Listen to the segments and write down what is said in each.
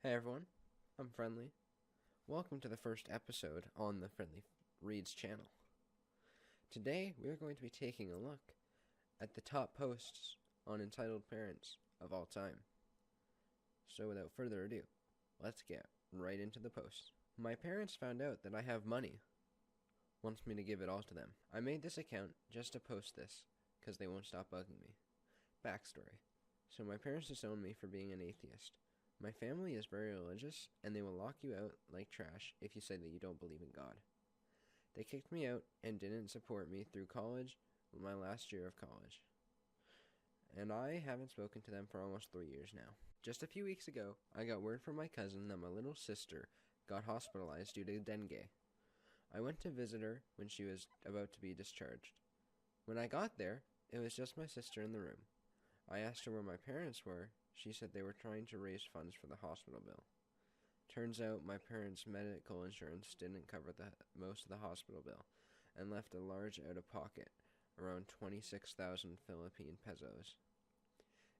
Hey everyone, I'm Friendly. Welcome to the first episode on the Friendly Reads channel. Today we are going to be taking a look at the top posts on entitled parents of all time. So without further ado, let's get right into the post. My parents found out that I have money. Wants me to give it all to them. I made this account just to post this, because they won't stop bugging me. Backstory. So my parents disowned me for being an atheist. My family is very religious, and they will lock you out like trash if you say that you don't believe in God. They kicked me out and didn't support me through college, my last year of college. And I haven't spoken to them for almost 3 years now. Just a few weeks ago, I got word from my cousin that my little sister got hospitalized due to dengue. I went to visit her when she was about to be discharged. When I got there, it was just my sister in the room. I asked her where my parents were. She said they were trying to raise funds for the hospital bill. Turns out my parents' medical insurance didn't cover most of the hospital bill and left a large out-of-pocket, around 26,000 Philippine pesos.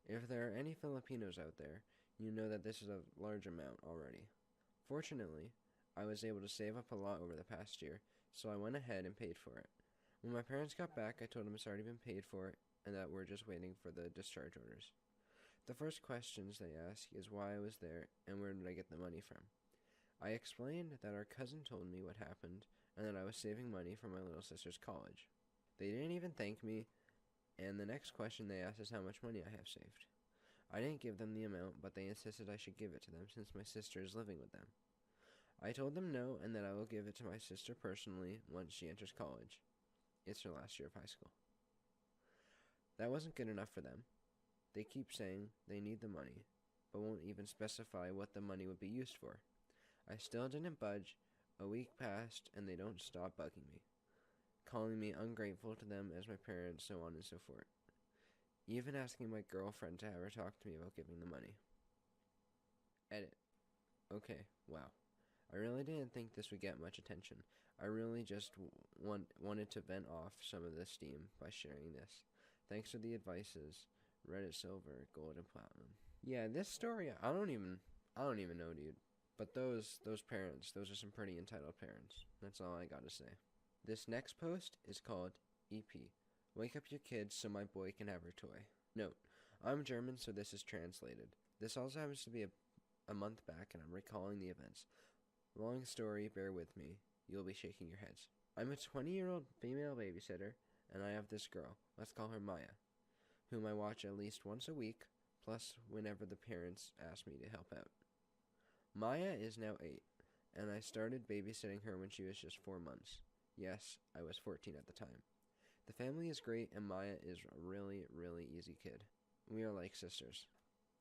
If there are any Filipinos out there, you know that this is a large amount already. Fortunately, I was able to save up a lot over the past year, so I went ahead and paid for it. When my parents got back, I told them it's already been paid for and that we're just waiting for the discharge orders. The first questions they ask is why I was there and where did I get the money from. I explained that our cousin told me what happened and that I was saving money for my little sister's college. They didn't even thank me, and the next question they asked is how much money I have saved. I didn't give them the amount, but they insisted I should give it to them since my sister is living with them. I told them no and that I will give it to my sister personally once she enters college. It's her last year of high school. That wasn't good enough for them. They keep saying they need the money, but won't even specify what the money would be used for. I still didn't budge. A week passed, and they don't stop bugging me, calling me ungrateful to them as my parents, so on and so forth. Even asking my girlfriend to have her talk to me about giving the money. Edit. Okay, wow. I really didn't think this would get much attention. I really just wanted to vent off some of the steam by sharing this. Thanks for the advices. Reddit Silver, Gold, and Platinum. Yeah, this story, I don't even know, dude. But those parents, those are some pretty entitled parents. That's all I gotta say. This next post is called EP. Wake up your kids so my boy can have her toy. Note, I'm German, so this is translated. This also happens to be a month back, and I'm recalling the events. Long story, bear with me. You'll be shaking your heads. I'm a 20-year-old female babysitter, and I have this girl. Let's call her Maya, whom I watch at least once a week, plus whenever the parents ask me to help out. Maya is now 8, and I started babysitting her when she was just 4 months. Yes, I was 14 at the time. The family is great, and Maya is a really, really easy kid. We are like sisters.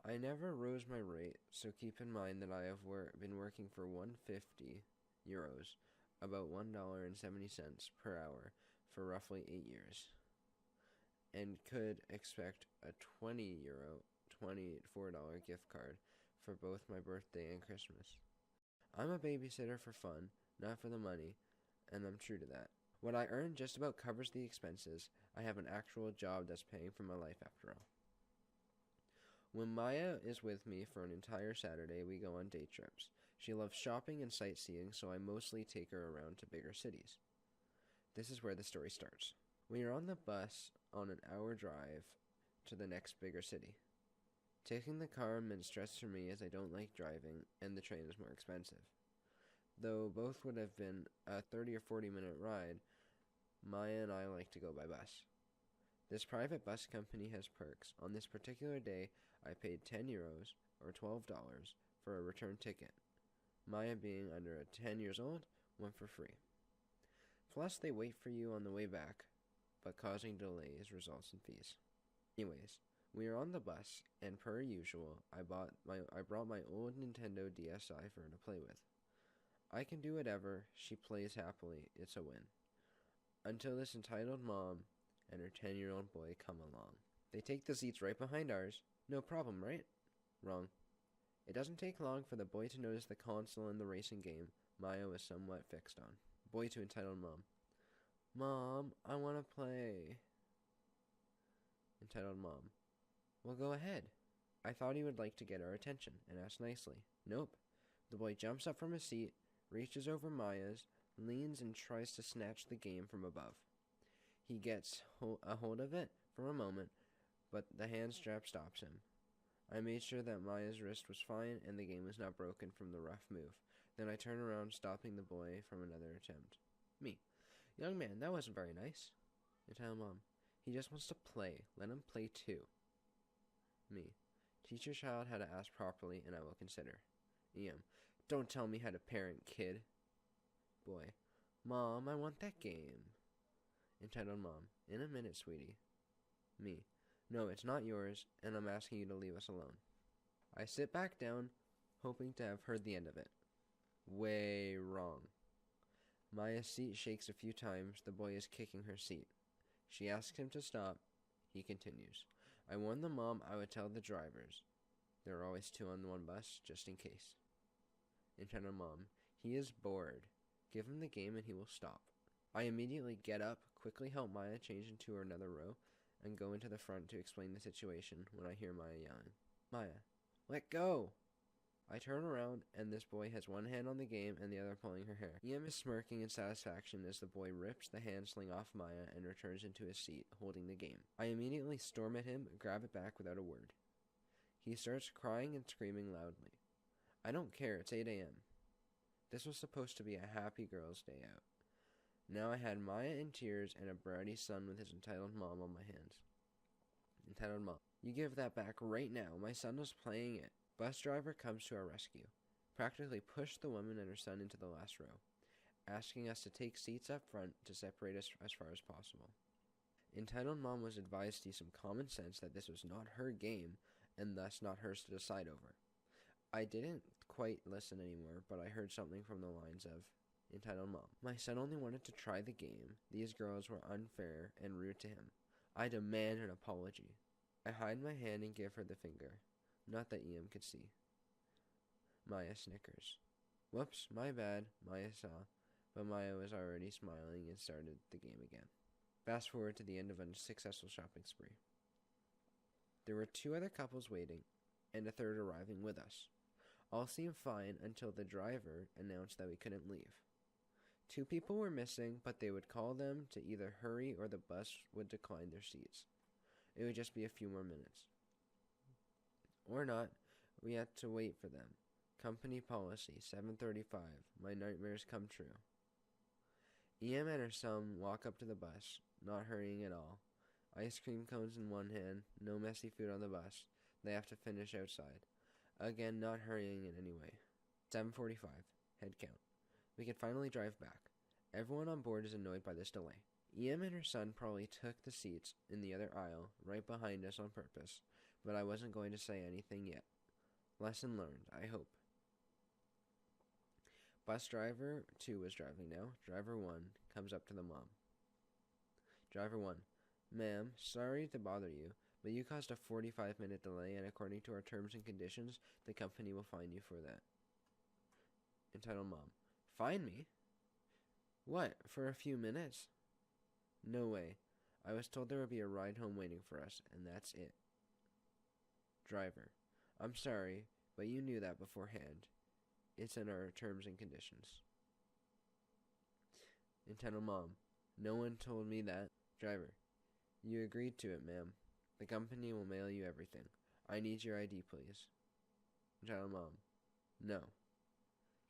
I never rose my rate, so keep in mind that I have been working for €150, about $1.70 per hour, for roughly 8 years. And could expect a $24 gift card for both my birthday and Christmas. I'm a babysitter for fun, not for the money, and I'm true to that. What I earn just about covers the expenses. I have an actual job that's paying for my life after all. When Maya is with me for an entire Saturday, we go on date trips. She loves shopping and sightseeing, so I mostly take her around to bigger cities. This is where the story starts. We are on the bus on an hour drive to the next bigger city. Taking the car meant stress for me as I don't like driving and the train is more expensive. Though both would have been a 30 or 40 minute ride, Maya and I like to go by bus. This private bus company has perks. On this particular day, I paid €10 or $12 for a return ticket. Maya, being under 10 years old, went for free. Plus, they wait for you on the way back, but causing delays results in fees. Anyways, we are on the bus, and per usual, I brought my old Nintendo DSi for her to play with. I can do whatever, she plays happily, it's a win. Until this entitled mom and her 10-year-old boy come along. They take the seats right behind ours. No problem, right? Wrong. It doesn't take long for the boy to notice the console in the racing game Maya was somewhat fixed on. Boy to entitled mom. Mom, I want to play. Entitled mom. Well, go ahead. I thought he would like to get our attention and asked nicely. Nope. The boy jumps up from his seat, reaches over Maya's, leans and tries to snatch the game from above. He gets a hold of it for a moment, but the hand strap stops him. I made sure that Maya's wrist was fine and the game was not broken from the rough move. Then I turn around, stopping the boy from another attempt. Me. Young man, that wasn't very nice. I tell Mom. He just wants to play. Let him play too. Me. Teach your child how to ask properly and I will consider. EM. Don't tell me how to parent, kid. Boy. Mom, I want that game. Entitled Mom. In a minute, sweetie. Me. No, it's not yours, and I'm asking you to leave us alone. I sit back down, hoping to have heard the end of it. Way wrong. Maya's seat shakes a few times. The boy is kicking her seat. She asks him to stop. He continues. I warned the mom I would tell the drivers. There are always 2 on one bus, just in case. Entitled Mom. He is bored. Give him the game and he will stop. I immediately get up, quickly help Maya change into another row, and go into the front to explain the situation when I hear Maya yelling. Maya, let go! I turn around, and this boy has one hand on the game and the other pulling her hair. EM is smirking in satisfaction as the boy rips the hand sling off Maya and returns into his seat, holding the game. I immediately storm at him, grab it back without a word. He starts crying and screaming loudly. I don't care, it's 8 a.m. This was supposed to be a happy girl's day out. Now I had Maya in tears and a bratty son with his entitled mom on my hands. Entitled Mom. You give that back right now. My son was playing it. Bus driver comes to our rescue. Practically pushed the woman and her son into the last row, asking us to take seats up front to separate us as far as possible. Entitled Mom was advised to use some common sense that this was not her game and thus not hers to decide over. I didn't quite listen anymore, but I heard something from the lines of, Entitled Mom. My son only wanted to try the game. These girls were unfair and rude to him. I demand an apology. I hide my hand and give her the finger. Not that EM could see. Maya snickers. Whoops, my bad, Maya saw, but Maya was already smiling and started the game again. Fast forward to the end of a successful shopping spree. There were 2 other couples waiting, and a third arriving with us. All seemed fine until the driver announced that we couldn't leave. 2 people were missing, but they would call them to either hurry or the bus would decline their seats. It would just be a few more minutes. Or not, we had to wait for them. Company policy, 7:35. My nightmares come true. EM and her son walk up to the bus, not hurrying at all. Ice cream cones in one hand, no messy food on the bus. They have to finish outside. Again, not hurrying in any way. 7:45. Head count. We can finally drive back. Everyone on board is annoyed by this delay. EM and her son probably took the seats in the other aisle, right behind us on purpose, but I wasn't going to say anything yet. Lesson learned, I hope. Bus driver 2 was driving now. Driver 1 comes up to the mom. Driver 1. Ma'am, sorry to bother you, but you caused a 45-minute delay, and according to our terms and conditions, the company will fine you for that. Entitled Mom. Fine me? What, for a few minutes? No way. I was told there would be a ride home waiting for us, and that's it. Driver. I'm sorry, but you knew that beforehand. It's in our terms and conditions. Entitled Mom. No one told me that. Driver. You agreed to it, ma'am. The company will mail you everything. I need your ID, please. Entitled Mom. No.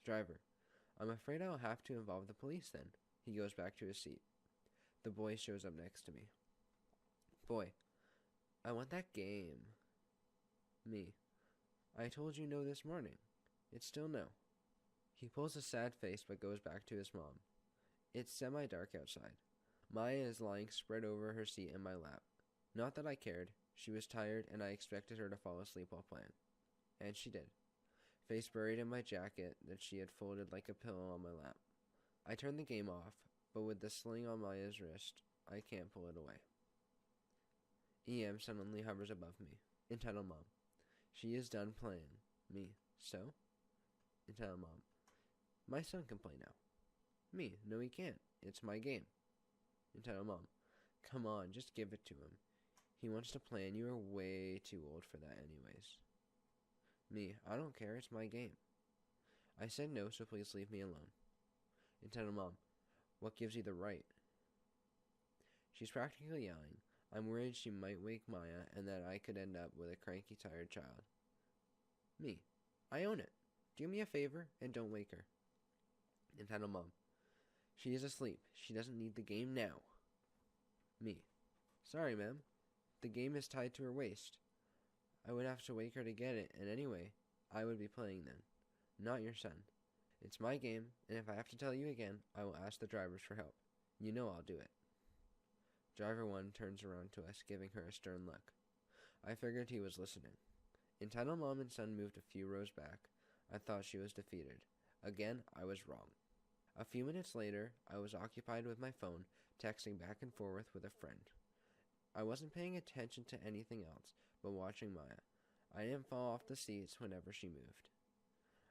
Driver. I'm afraid I'll have to involve the police then. He goes back to his seat. The boy shows up next to me. Boy. I want that game. Me. I told you no this morning. It's still no. He pulls a sad face but goes back to his mom. It's semi-dark outside. Maya is lying spread over her seat in my lap. Not that I cared. She was tired and I expected her to fall asleep while playing. And she did. Face buried in my jacket that she had folded like a pillow on my lap. I turn the game off, but with the sling on Maya's wrist, I can't pull it away. EM suddenly hovers above me. Entitled Mom. She is done playing. Me. So? Entitled Mom. My son can play now. Me. No, he can't. It's my game. Entitled Mom. Come on, just give it to him. He wants to play and you are way too old for that anyways. Me, I don't care, it's my game. I said no, so please leave me alone. Entitled Mom, what gives you the right? She's practically yelling. I'm worried she might wake Maya and that I could end up with a cranky, tired child. Me, I own it. Do me a favor and don't wake her. Entitled Mom, she is asleep. She doesn't need the game now. Me, sorry, ma'am. The game is tied to her waist. I would have to wake her to get it, and anyway, I would be playing then, not your son. It's my game, and if I have to tell you again, I will ask the drivers for help. You know I'll do it. Driver 1 turns around to us, giving her a stern look. I figured he was listening. Entitled Mom and son moved a few rows back. I thought she was defeated. Again, I was wrong. A few minutes later, I was occupied with my phone, texting back and forth with a friend. I wasn't paying attention to anything else but watching Maya. I didn't fall off the seats whenever she moved.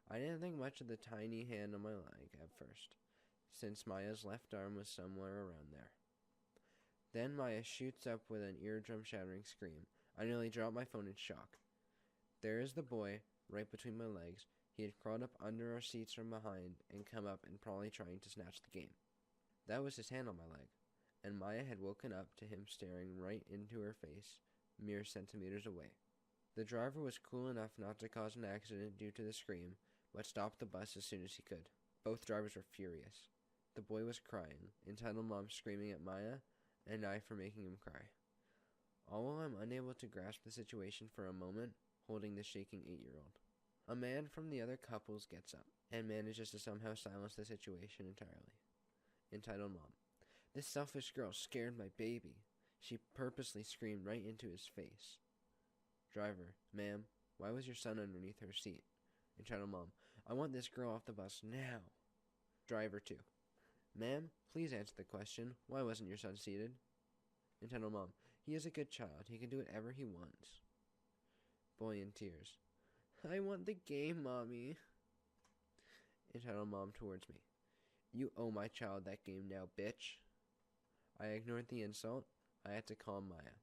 I didn't think much of the tiny hand on my leg at first, since Maya's left arm was somewhere around there. Then Maya shoots up with an eardrum-shattering scream. I nearly dropped my phone in shock. There is the boy, right between my legs. He had crawled up under our seats from behind and come up and probably trying to snatch the game. That was his hand on my leg, and Maya had woken up to him staring right into her face, mere centimeters away. The driver was cool enough not to cause an accident due to the scream, but stopped the bus as soon as he could. Both drivers were furious. The boy was crying, Entitled Mom screaming at Maya, and I for making him cry. All while I'm unable to grasp the situation for a moment, holding the shaking 8-year-old. A man from the other couples gets up and manages to somehow silence the situation entirely. Entitled Mom, this selfish girl scared my baby. She purposely screamed right into his face. Driver, ma'am, why was your son underneath her seat? Entitled Mom, I want this girl off the bus now. Driver 2, ma'am, please answer the question. Why wasn't your son seated? Entitled Mom, he is a good child. He can do whatever he wants. Boy in tears, I want the game, Mommy. Entitled Mom towards me, you owe my child that game now, bitch. I ignored the insult. I had to calm Maya.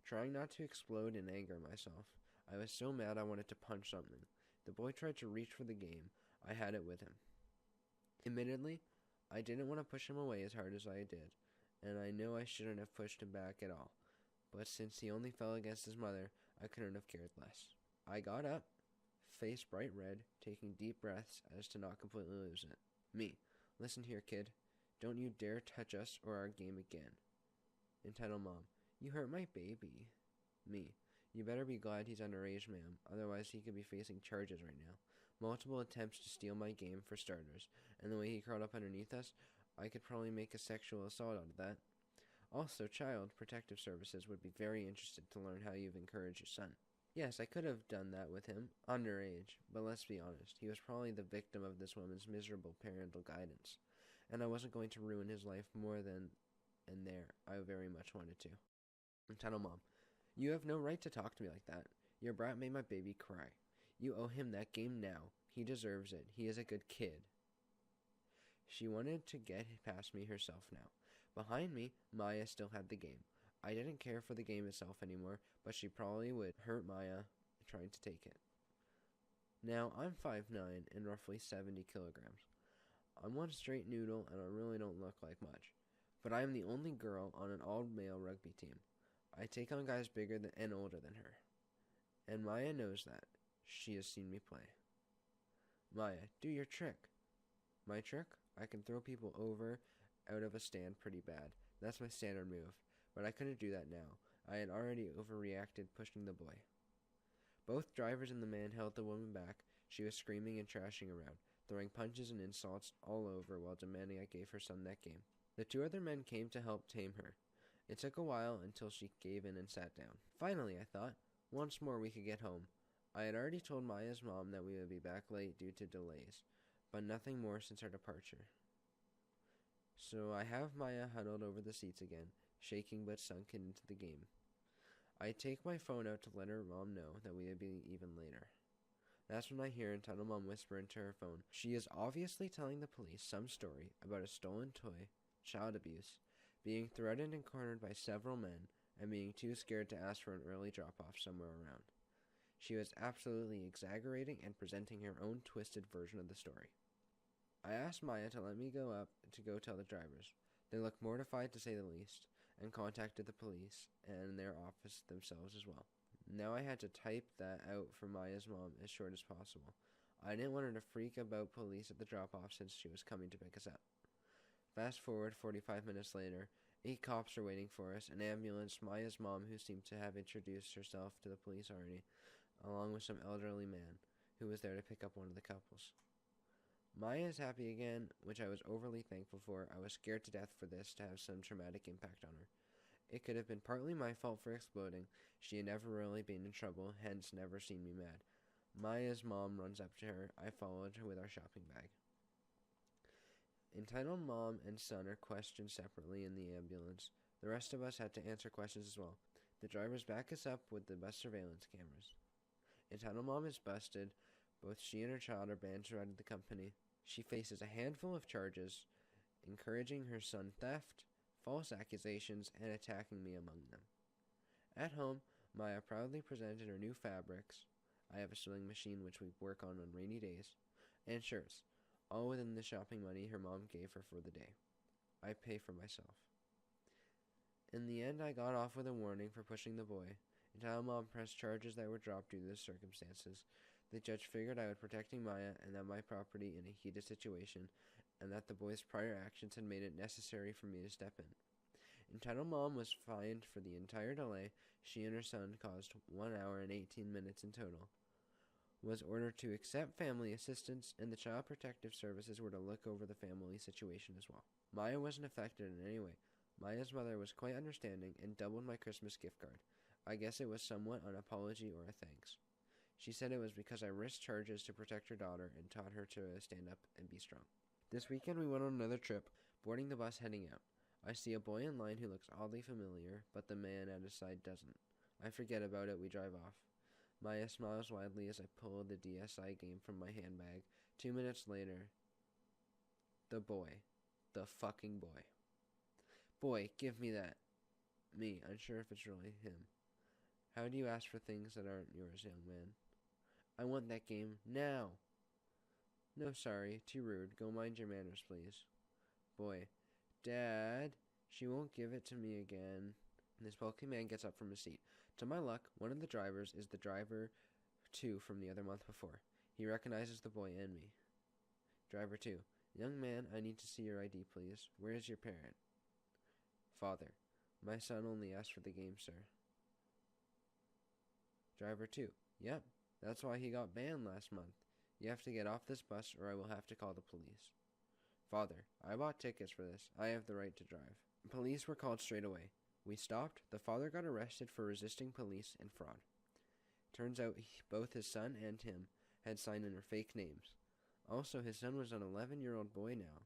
Trying not to explode in anger myself, I was so mad I wanted to punch something. The boy tried to reach for the game. I had it with him. Admittedly, I didn't want to push him away as hard as I did, and I know I shouldn't have pushed him back at all. But since he only fell against his mother, I couldn't have cared less. I got up, face bright red, taking deep breaths as to not completely lose it. Me, listen here, kid. Don't you dare touch us or our game again. Entitled Mom, you hurt my baby. Me, you better be glad he's underage, ma'am. Otherwise he could be facing charges right now. Multiple attempts to steal my game for starters, and the way he crawled up underneath us, I could probably make a sexual assault out of that. Also, Child Protective Services would be very interested to learn how you've encouraged your son. Yes, I could have done that with him, underage, but let's be honest, he was probably the victim of this woman's miserable parental guidance, and I wasn't going to ruin his life more than, and there, I very much wanted to. Entitled Mom, you have no right to talk to me like that. Your brat made my baby cry. You owe him that game now. He deserves it. He is a good kid. She wanted to get past me herself now. Behind me, Maya still had the game. I didn't care for the game itself anymore, but she probably would hurt Maya trying to take it. Now, I'm 5'9" and roughly 70 kilograms. I'm one straight noodle and I really don't look like much. But I am the only girl on an all-male rugby team. I take on guys bigger than and older than her. And Maya knows that. She has seen me play. Maya, do your trick. My trick? I can throw people over out of a stand pretty bad. That's my standard move. But I couldn't do that now. I had already overreacted pushing the boy. Both drivers and the man held the woman back. She was screaming and trashing around, throwing punches and insults all over while demanding I gave her son that game. The 2 other men came to help tame her. It took a while until she gave in and sat down. Finally, I thought, once more we could get home. I had already told Maya's mom that we would be back late due to delays, but nothing more since our departure. So I have Maya huddled over the seats again, shaking but sunken into the game. I take my phone out to let her mom know that we would be even later. That's when I hear Entitled Mom whisper into her phone. She is obviously telling the police some story about a stolen toy, child abuse, being threatened and cornered by several men, and being too scared to ask for an early drop-off somewhere around. She was absolutely exaggerating and presenting her own twisted version of the story. I asked Maya to let me go up to go tell the drivers. They looked mortified to say the least, and contacted the police and their office themselves as well. Now I had to type that out for Maya's mom as short as possible. I didn't want her to freak about police at the drop-off since she was coming to pick us up. Fast forward 45 minutes later, 8 cops are waiting for us, an ambulance, Maya's mom, who seemed to have introduced herself to the police already, along with some elderly man who was there to pick up one of the couples. Maya is happy again, which I was overly thankful for. I was scared to death for this to have some traumatic impact on her. It could have been partly my fault for exploding. She had never really been in trouble, hence never seen me mad. Maya's mom runs up to her. I followed her with our shopping bag. Entitled mom and son are questioned separately in the ambulance. The rest of us had to answer questions as well. The drivers back us up with the bus surveillance cameras. Entitled mom is busted. Both she and her child are banned to ride with the company. She faces a handful of charges, encouraging her son theft, false accusations, and attacking me among them. At home, Maya proudly presented her new fabrics. I have a sewing machine which we work on rainy days, and shirts, all within the shopping money her mom gave her for the day. I pay for myself. In the end, I got off with a warning for pushing the boy. Entitled mom pressed charges that were dropped due to the circumstances. The judge figured I was protecting Maya and that my property in a heated situation, and that the boy's prior actions had made it necessary for me to step in. Entitled mom was fined for the entire delay she and her son caused, 1 hour and 18 minutes in total. Was ordered to accept family assistance, and the Child Protective Services were to look over the family situation as well. Maya wasn't affected in any way. Maya's mother was quite understanding and doubled my Christmas gift card. I guess it was somewhat an apology or a thanks. She said it was because I risked charges to protect her daughter and taught her to stand up and be strong. This weekend we went on another trip, boarding the bus heading out. I see a boy in line who looks oddly familiar, but the man at his side doesn't. I forget about it, we drive off. Maya smiles widely as I pull the DSI game from my handbag. 2 minutes later, the boy. The fucking boy. Boy, give me that. Me, unsure if it's really him. How do you ask for things that aren't yours, young man? I want that game now. No, sorry, too rude. Go mind your manners, please. Boy. Dad, she won't give it to me again. And this bulky man gets up from his seat. To my luck, one of the drivers is the driver 2 from the other month before. He recognizes the boy and me. Driver 2. Young man, I need to see your ID, please. Where is your parent? Father. My son only asked for the game, sir. Driver 2. Yep, that's why he got banned last month. You have to get off this bus or I will have to call the police. Father. I bought tickets for this. I have the right to drive. Police were called straight away. We stopped. The father got arrested for resisting police and fraud. Turns out both his son and him had signed under fake names. Also, his son was an 11-year-old boy now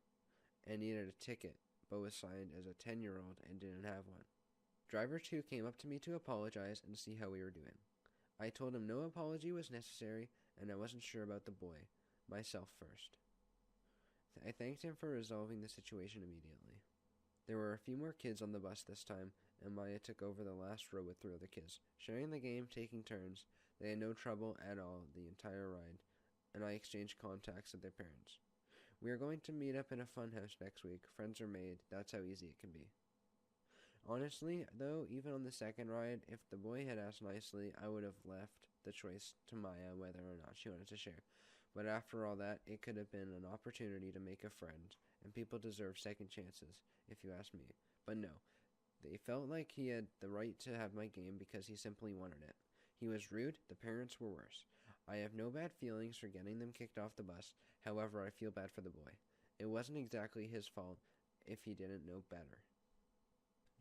and needed a ticket, but was signed as a 10-year-old and didn't have one. Driver 2 came up to me to apologize and see how we were doing. I told him no apology was necessary and I wasn't sure about the boy, myself first. I thanked him for resolving the situation immediately. There were a few more kids on the bus this time, and Maya took over the last row with 3 other kids. Sharing the game, taking turns, they had no trouble at all the entire ride, and I exchanged contacts with their parents. We are going to meet up in a fun house next week. Friends are made. That's how easy it can be. Honestly, though, even on the second ride, if the boy had asked nicely, I would have left the choice to Maya whether or not she wanted to share. But after all that, it could have been an opportunity to make a friend, and people deserve second chances, if you ask me. But no, they felt like he had the right to have my game because he simply wanted it. He was rude, the parents were worse. I have no bad feelings for getting them kicked off the bus, however I feel bad for the boy. It wasn't exactly his fault if he didn't know better.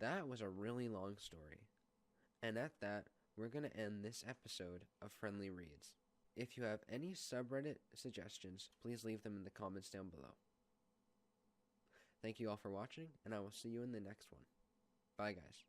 That was a really long story. And at that, we're going to end this episode of Friendly Reads. If you have any subreddit suggestions, please leave them in the comments down below. Thank you all for watching, and I will see you in the next one. Bye, guys.